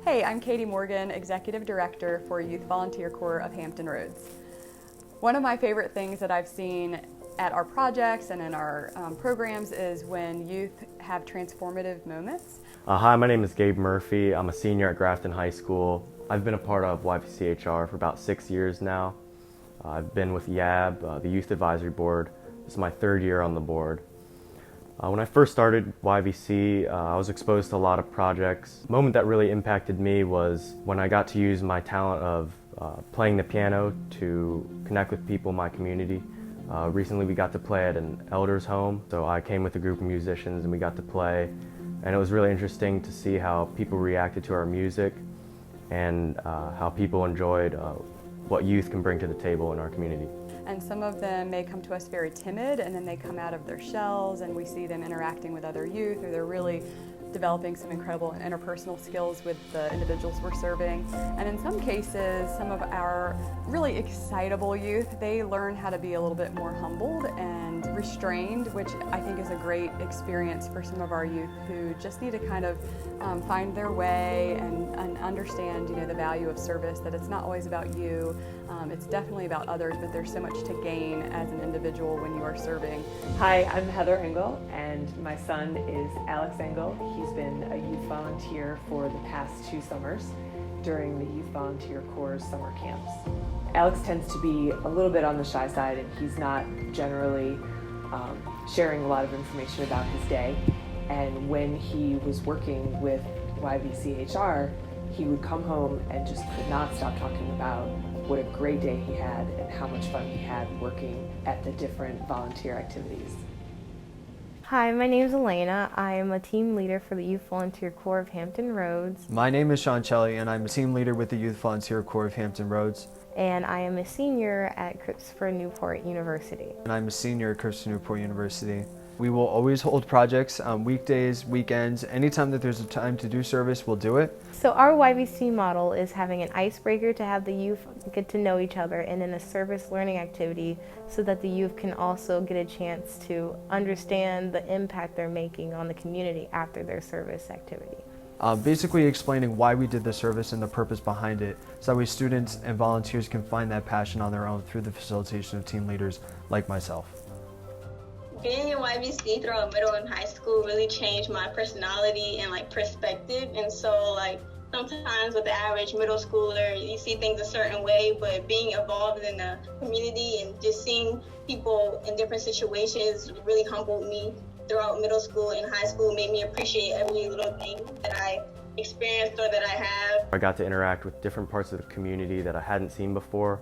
Hey, I'm Katie Morgan, Executive Director for Youth Volunteer Corps of Hampton Roads. One of my favorite things that I've seen at our projects and in our programs is when youth have transformative moments. Hi, my name is Gabe Murphy. I'm a senior at Grafton High School. I've been a part of YVCHR for about 6 years now. I've been with YAB, the Youth Advisory Board. This is my third year on the board. When I first started YVC, I was exposed to a lot of projects. The moment that really impacted me was when I got to use my talent of playing the piano to connect with people in my community. Recently we got to play at an elder's home, so I came with a group of musicians and we got to play. And it was really interesting to see how people reacted to our music and how people enjoyed what youth can bring to the table in our community. And some of them may come to us very timid, and then they come out of their shells and we see them interacting with other youth, or they're really developing some incredible interpersonal skills with the individuals we're serving. And in some cases, some of our really excitable youth, they learn how to be a little bit more humbled and restrained, which I think is a great experience for some of our youth who just need to kind of find their way and understand, the value of service, that it's not always about you. It's definitely about others, but there's so much to gain as an individual when you are serving. Hi, I'm Heather Engel, and my son is Alex Engel. He's been a youth volunteer for the past 2 summers during the Youth Volunteer Corps summer camps. Alex tends to be a little bit on the shy side, and he's not generally sharing a lot of information about his day. And when he was working with YVCHR, he would come home and just could not stop talking about what a great day he had and how much fun he had working at the different volunteer activities. Hi, my name is Elena. I am a team leader for the Youth Volunteer Corps of Hampton Roads. My name is Sean Shelley, and I'm a team leader with the Youth Volunteer Corps of Hampton Roads. And I am a senior at Christopher Newport University. And I'm a senior at Christopher Newport University. We will always hold projects on weekdays, weekends. Anytime that there's a time to do service, we'll do it. So our YVC model is having an icebreaker to have the youth get to know each other, and then a service learning activity so that the youth can also get a chance to understand the impact they're making on the community after their service activity. Basically explaining why we did the service and the purpose behind it, so that way students and volunteers can find that passion on their own through the facilitation of team leaders like myself. Being in YVC throughout middle and high school really changed my personality and perspective. And so sometimes with the average middle schooler, you see things a certain way, but being involved in the community and just seeing people in different situations really humbled me throughout middle school and high school, made me appreciate every little thing that I experienced or that I have. I got to interact with different parts of the community that I hadn't seen before.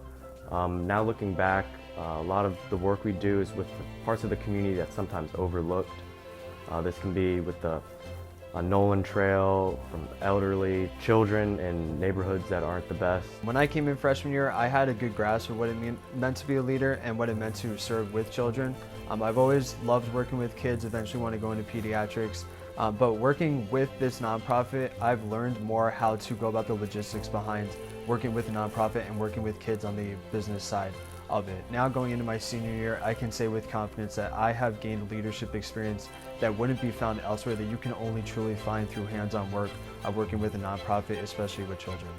Now looking back, a lot of the work we do is with the parts of the community that's sometimes overlooked. This can be with the Nolan Trail, from elderly children in neighborhoods that aren't the best. When I came in freshman year, I had a good grasp of what it meant to be a leader and what it meant to serve with children. I've always loved working with kids, eventually want to go into pediatrics. But working with this nonprofit, I've learned more how to go about the logistics behind working with a nonprofit and working with kids on the business side of it. Now going into my senior year, I can say with confidence that I have gained leadership experience that wouldn't be found elsewhere, that you can only truly find through hands-on work of working with a nonprofit, especially with children.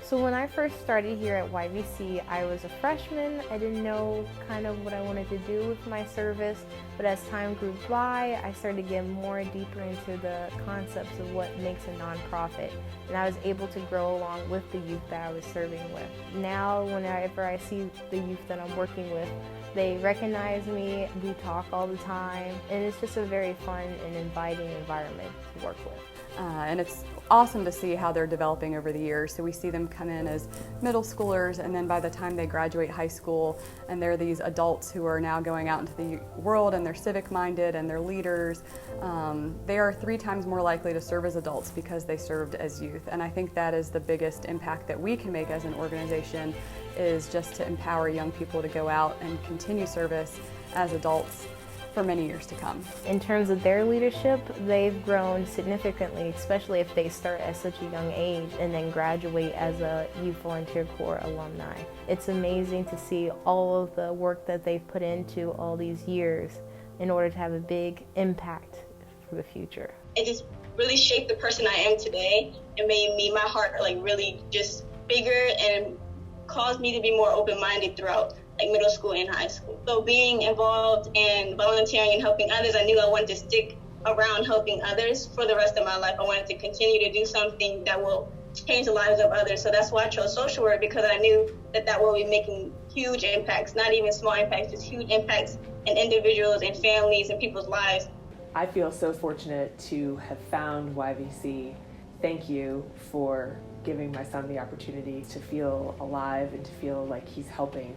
So when I first started here at YVC, I was a freshman. I didn't know kind of what I wanted to do with my service, but as time grew by, I started to get more deeper into the concepts of what makes a nonprofit, and I was able to grow along with the youth that I was serving with. Now, whenever I see the youth that I'm working with, they recognize me, we talk all the time, and it's just a very fun and inviting environment to work with. And it's awesome to see how they're developing over the years. So we see them come in as middle schoolers, and then by the time they graduate high school and they're these adults who are now going out into the world and they're civic minded and they're leaders, they are 3 times more likely to serve as adults because they served as youth. And I think that is the biggest impact that we can make as an organization, is just to empower young people to go out and continue service as adults for many years to come. In terms of their leadership, they've grown significantly, especially if they start at such a young age and then graduate as a Youth Volunteer Corps alumni. It's amazing to see all of the work that they've put into all these years in order to have a big impact for the future. It just really shaped the person I am today and made me, my heart like really just bigger and caused me to be more open-minded throughout like middle school and high school. So being involved and volunteering and helping others, I knew I wanted to stick around helping others for the rest of my life. I wanted to continue to do something that will change the lives of others. So that's why I chose social work, because I knew that that will be making huge impacts, not even small impacts, just huge impacts in individuals and families and people's lives. I feel so fortunate to have found YVC. Thank you for giving my son the opportunity to feel alive and to feel like he's helping.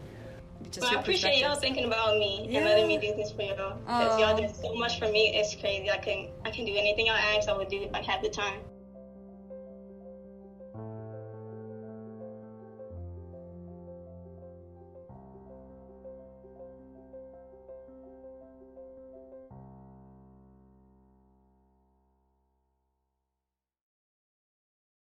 Well, I appreciate y'all thinking about me and letting me do this for y'all. Because y'all did so much for me. It's crazy. I can do anything y'all ask. I would do if I had the time.